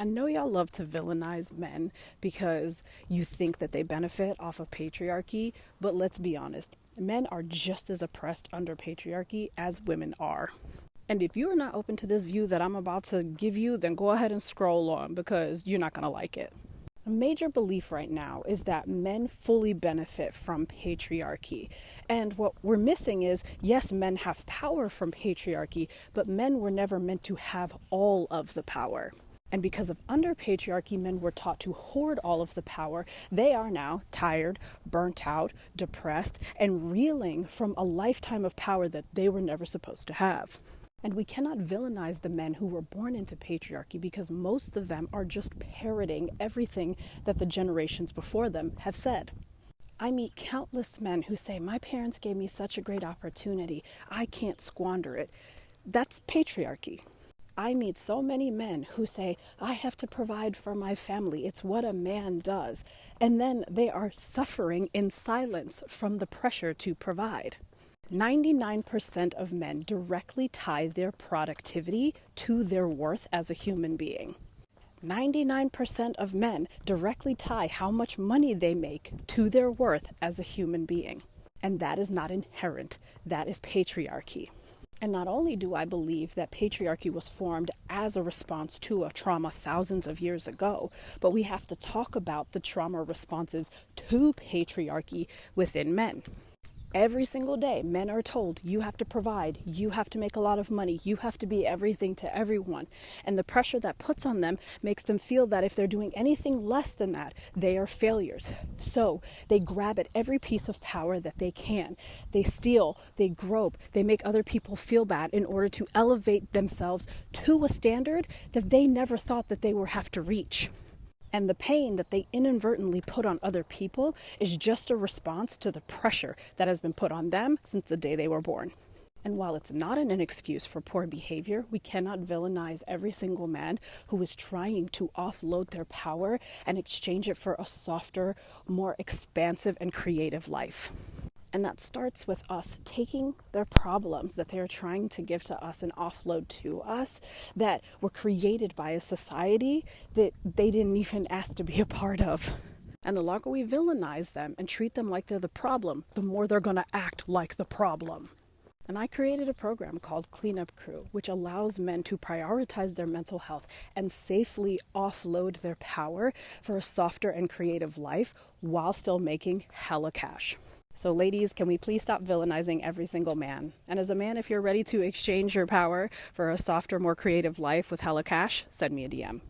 I know y'all love to villainize men because you think that they benefit off of patriarchy, but let's be honest, men are just as oppressed under patriarchy as women are. And if you are not open to this view that I'm about to give you, then go ahead and scroll on because you're not going to like it. A major belief right now is that men fully benefit from patriarchy. And what we're missing is, yes, men have power from patriarchy, but men were never meant to have all of the power. And because of under patriarchy, men were taught to hoard all of the power. They are now tired, burnt out, depressed, and reeling from a lifetime of power that they were never supposed to have. And we cannot villainize the men who were born into patriarchy because most of them are just parroting everything that the generations before them have said. I meet countless men who say, my parents gave me such a great opportunity, I can't squander it. That's patriarchy. I meet so many men who say, I have to provide for my family. It's what a man does. And then they are suffering in silence from the pressure to provide. 99% of men directly tie their productivity to their worth as a human being. 99% of men directly tie how much money they make to their worth as a human being. And that is not inherent. That is patriarchy. And not only do I believe that patriarchy was formed as a response to a trauma thousands of years ago, but we have to talk about the trauma responses to patriarchy within men. Every single day, men are told, you have to provide, you have to make a lot of money, you have to be everything to everyone. And the pressure that puts on them makes them feel that if they're doing anything less than that, they are failures. So they grab at every piece of power that they can. They steal, they grope, they make other people feel bad in order to elevate themselves to a standard that they never thought that they would have to reach. And the pain that they inadvertently put on other people is just a response to the pressure that has been put on them since the day they were born. And while it's not an excuse for poor behavior, we cannot villainize every single man who is trying to offload their power and exchange it for a softer, more expansive and creative life. And that starts with us taking their problems that they're trying to give to us and offload to us that were created by a society that they didn't even ask to be a part of. And the longer we villainize them and treat them like they're the problem, the more they're going to act like the problem. And I created a program called Cleanup Crew, which allows men to prioritize their mental health and safely offload their power for a softer and creative life while still making hella cash. So ladies, can we please stop villainizing every single man? And as a man, if you're ready to exchange your power for a softer, more creative life with hella cash, send me a DM.